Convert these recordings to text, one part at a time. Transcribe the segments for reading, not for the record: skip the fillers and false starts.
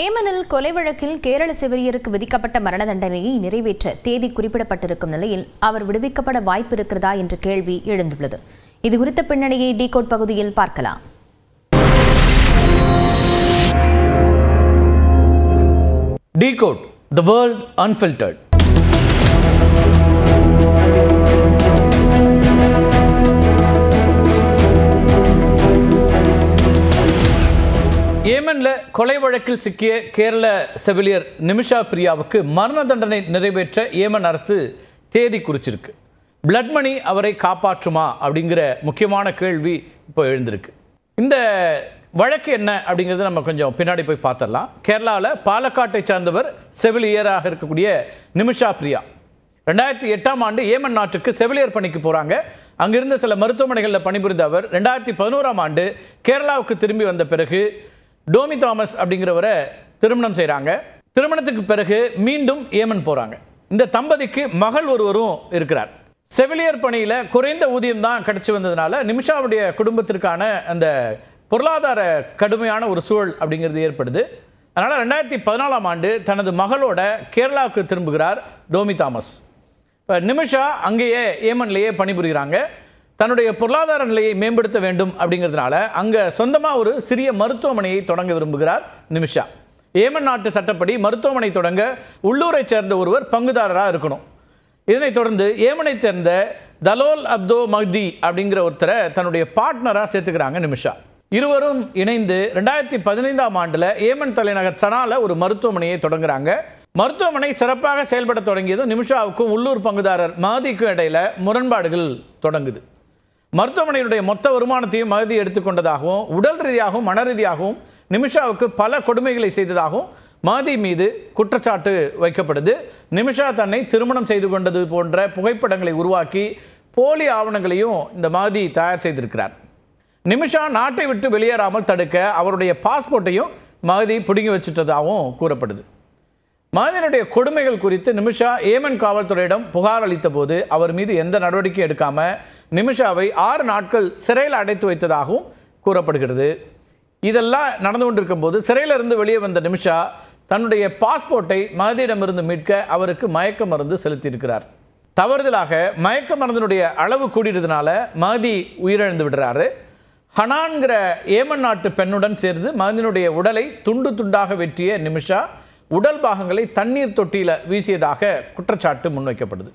ஏமனில் கொலை வழக்கில் கேரள செவிலியருக்கு விதிக்கப்பட்ட மரண தண்டனையை நிறைவேற்ற தேதி குறிப்பிடப்பட்டிருக்கும் நிலையில் அவர் விடுவிக்கப்பட வாய்ப்பு இருக்கிறதா என்ற கேள்வி எழுந்துள்ளது. இதுகுறித்த பின்னணியை டிகோட் பகுதியில் பார்க்கலாம். Decode, the world unfiltered. ஏமன்ல கொலை வழக்கில் சிக்கிய கேரள செவிலியர் நிமிஷா பிரியாவுக்கு மரண தண்டனை நிறைவேற்ற ஏமன் அரசு தேதி குறிச்சிருக்கு. பிளட் மணி அவரை காப்பாற்றுமா அப்படிங்கிற முக்கியமான கேள்வி இப்போ எழுந்திருக்கு. இந்த வழக்கு என்ன அப்படிங்கிறது நம்ம கொஞ்சம் பின்னாடி போய் பார்த்துடலாம். கேரளாவில் பாலக்காட்டை சார்ந்தவர் செவிலியராக இருக்கக்கூடிய நிமிஷா பிரியா 2008ஆம் ஆண்டு ஏமன் நாட்டுக்கு செவிலியர் பணிக்கு போகிறாங்க. அங்கிருந்த சில மருத்துவமனைகளில் பணிபுரிந்த அவர் 2011ஆம் ஆண்டு கேரளாவுக்கு திரும்பி வந்த பிறகு டோமி தாமஸ் அப்படிங்கிறவரை திருமணம் செய்கிறாங்க. திருமணத்துக்கு பிறகு மீண்டும் ஏமன் போகிறாங்க. இந்த தம்பதிக்கு மகள் ஒருவரும் இருக்கிறார். செவிலியர் பணியில் குறைந்த ஊதியம் தான் கிடைச்சி வந்ததுனால நிமிஷாவுடைய குடும்பத்திற்கான அந்த பொருளாதார கடுமையான ஒரு சூழல் அப்படிங்கிறது ஏற்படுது. அதனால் 2014ஆம் ஆண்டு தனது மகளோட கேரளாவுக்கு திரும்புகிறார் டோமி தாமஸ். இப்போ நிமிஷா அங்கேயே ஏமன்லேயே பணிபுரிகிறாங்க. தன்னுடைய பொருளாதார நிலையை மேம்படுத்த வேண்டும் அப்படிங்கிறதுனால அங்கே சொந்தமாக ஒரு சிறிய மருத்துவமனையை தொடங்க விரும்புகிறார் நிமிஷா. ஏமன் நாட்டு சட்டப்படி மருத்துவமனை தொடங்க உள்ளூரை சேர்ந்த ஒருவர் பங்குதாரராக இருக்கணும். இதனைத் தொடர்ந்து ஏமனை சேர்ந்த தலோல் அப்தோ மஹ்தி அப்படிங்கிற ஒருத்தரை தன்னுடைய பார்ட்னராக சேர்த்துக்கிறாங்க நிமிஷா. இருவரும் இணைந்து 2015ஆம் ஆண்டில் ஏமன் தலைநகர் சனால ஒரு மருத்துவமனையை தொடங்குறாங்க. மருத்துவமனை சிறப்பாக செயல்பட தொடங்கியதும் நிமிஷாவுக்கும் உள்ளூர் பங்குதாரர் மஹதிக்கும் இடையில முரண்பாடுகள் தொடங்குது. மருத்துவமனையினுடைய மொத்த வருமானத்தையும் மஹதி எடுத்துக்கொண்டதாகவும் உடல் ரீதியாகவும் மன ரீதியாகவும் நிமிஷாவுக்கு பல கொடுமைகளை செய்ததாகவும் மஹதி மீது குற்றச்சாட்டு வைக்கப்படுது. நிமிஷா தன்னை திருமணம் செய்து கொண்டது போன்ற புகைப்படங்களை உருவாக்கி போலி ஆவணங்களையும் இந்த மஹதி தயார் செய்திருக்கிறார். நிமிஷா நாட்டை விட்டு வெளியேறாமல் தடுக்க அவருடைய பாஸ்போர்ட்டையும் மஹதி பிடுங்கி வச்சுட்டதாகவும் கூறப்படுது. மஹதியினுடைய கொடுமைகள் குறித்து நிமிஷா ஏமன் காவல்துறையிடம் புகார் அளித்த போது அவர் மீது எந்த நடவடிக்கையும் எடுக்காம நிமிஷாவை 6 நாட்கள் சிறையில் அடைத்து வைத்ததாகவும் கூறப்படுகிறது. இதெல்லாம் நடந்து கொண்டிருக்கும் போது சிறையிலிருந்து வெளியே வந்த நிமிஷா தன்னுடைய பாஸ்போர்ட்டை மஹதியிடமிருந்து மீட்க அவருக்கு மயக்க மருந்து செலுத்தியிருக்கிறார். தவறுதலாக மயக்க மருந்தினுடைய அளவு கூடியதுனால மஹதி உயிரிழந்து விடுறாரு. ஹனான்கிற ஏமன் நாட்டு பெண்ணுடன் சேர்ந்து மஹதியினுடைய உடலை துண்டு துண்டாக வெட்டிய நிமிஷா உடல் பாகங்களை தண்ணீர் தொட்டியில் வீசியதாக குற்றச்சாட்டு முன்வைக்கப்படுது.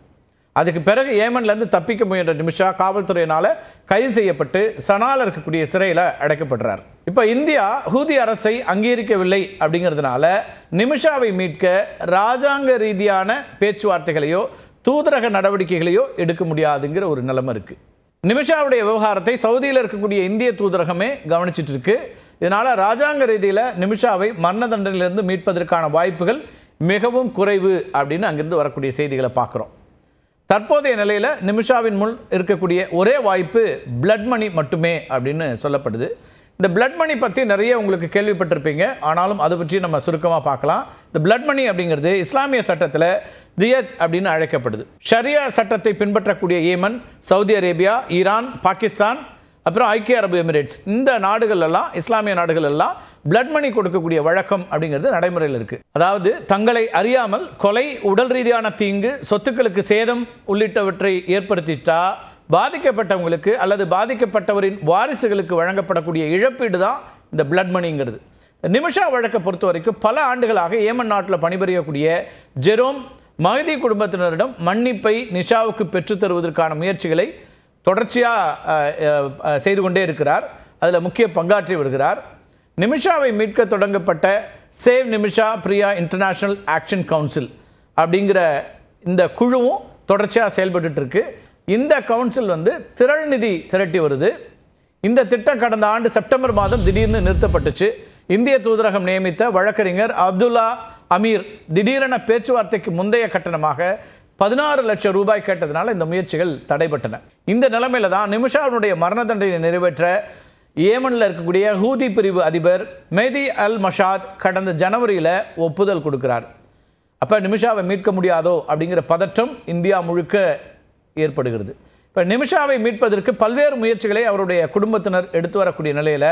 அதுக்கு பிறகு ஏமன்லேருந்து தப்பிக்க முயன்ற நிமிஷா காவல்துறையினால் கைது செய்யப்பட்டு சனால இருக்கக்கூடிய சிறையில் அடைக்கப்படுறார். இப்போ இந்தியா ஹூதி அரசை அங்கீகரிக்கவில்லை அப்படிங்கிறதுனால நிமிஷாவை மீட்க ராஜாங்க ரீதியான பேச்சுவார்த்தைகளையோ தூதரக நடவடிக்கைகளையோ எடுக்க முடியாதுங்கிற ஒரு நிலைமை இருக்குது. நிமிஷாவுடைய விவகாரத்தை சவுதியில் இருக்கக்கூடிய இந்திய தூதரகமே கவனிச்சிட்டு இருக்கு. இதனால் ராஜாங்க ரீதியில் நிமிஷாவை மரண தண்டனையிலிருந்து மீட்பதற்கான வாய்ப்புகள் மிகவும் குறைவு அப்படின்னு அங்கிருந்து வரக்கூடிய செய்திகளை பார்க்குறோம். தற்போதைய நிலையில் நிமிஷாவின் முன் இருக்கக்கூடிய ஒரே வாய்ப்பு பிளட் மணி மட்டுமே அப்படின்னு சொல்லப்படுது. இந்த பிளட் மணி பற்றி நிறைய உங்களுக்கு கேள்விப்பட்டிருப்பீங்க. ஆனாலும் அதை பற்றி நம்ம சுருக்கமாக பார்க்கலாம். இந்த பிளட் மணி அப்படிங்கிறது இஸ்லாமிய சட்டத்தில் தியத் அப்படின்னு அழைக்கப்படுது. ஷரியா சட்டத்தை பின்பற்றக்கூடிய Yemen, Saudi Arabia, Iran, Pakistan, அப்புறம் ஐக்கிய அரபு எமிரேட்ஸ், இந்த நாடுகள் எல்லாம் இஸ்லாமிய நாடுகள் எல்லாம் பிளட் மணி கொடுக்கக்கூடிய வழக்கம் அப்படிங்கிறது நடைமுறையில் இருக்கு. அதாவது தங்களை அறியாமல் கொலை, உடல் ரீதியான தீங்கு, சொத்துக்களுக்கு சேதம் உள்ளிட்டவற்றை ஏற்படுத்திட்டா பாதிக்கப்பட்டவங்களுக்கு அல்லது பாதிக்கப்பட்டவரின் வாரிசுகளுக்கு வழங்கப்படக்கூடிய இழப்பீடு தான் இந்த பிளட் மணிங்கிறது. நிமிஷா வழக்கை பொறுத்த வரைக்கும் பல ஆண்டுகளாக ஏமன் நாட்டில் பணிபுரியக்கூடிய ஜெரோம் மஹதி குடும்பத்தினரிடம் மன்னிப்பை நிஷாவுக்கு பெற்றுத் தருவதற்கான முயற்சிகளை தொடர்ச்சியாக செய்து கொண்டே இருக்கிறார். அதில் முக்கிய பங்காற்றி வருகிறார். நிமிஷாவை மீட்க தொடங்கப்பட்ட save Nimisha Priya international action council அப்படிங்கிற இந்த குழுவும் தொடர்ச்சியாக செயல்பட்டு இருக்கு. இந்த கவுன்சில் திரள் நிதி திரட்டி வருது. இந்த திட்டம் கடந்த ஆண்டு செப்டம்பர் மாதம் திடீர்னு நிறுத்தப்பட்டுச்சு. இந்திய தூதரகம் நியமித்த வழக்கறிஞர் அப்துல்லா அமீர் திடீரென பேச்சுவார்த்தைக்கு முந்தைய கட்டணமாக 16 லட்சம் ரூபாய் கேட்டதுனால இந்த முயற்சிகள் தடைபட்டன. இந்த நிலைமையில தான் நிமிஷாவுடைய மரண தண்டனை நிறைவேற்ற ஏமனில் இருக்கக்கூடிய ஹூதி பிரிவு அதிபர் மெஹதி அல் மஷாத் கடந்த ஜனவரியில் ஒப்புதல் கொடுக்கிறார். அப்போ நிமிஷாவை மீட்க முடியாதோ அப்படிங்கிற பதற்றம் இந்தியா முழுக்க ஏற்படுகிறது. இப்போ நிமிஷாவை மீட்பதற்கு பல்வேறு முயற்சிகளை அவருடைய குடும்பத்தினர் எடுத்து வரக்கூடிய நிலையில்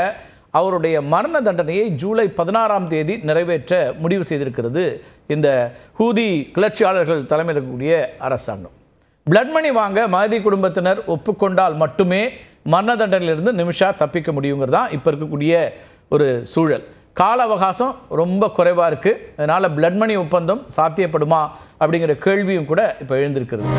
அவருடைய மரண தண்டனையை ஜூலை 16ஆம் தேதி நிறைவேற்ற முடிவு செய்திருக்கிறது இந்த ஹூதி கிளர்ச்சியாளர்கள் தலைமையில் இருக்கக்கூடிய அரசாங்கம். பிளட் மணி வாங்க மஹதி குடும்பத்தினர் ஒப்புக்கொண்டால் மட்டுமே மரண தண்டனையிலிருந்து நிமிஷா தப்பிக்க முடியுங்கிறதான் இப்போ இருக்கக்கூடிய ஒரு சூழல். கால அவகாசம் ரொம்ப குறைவாக இருக்குது. அதனால் பிளட் மணி ஒப்பந்தம் சாத்தியப்படுமா அப்படிங்கிற கேள்வியும் கூட இப்போ எழுந்திருக்கிறது.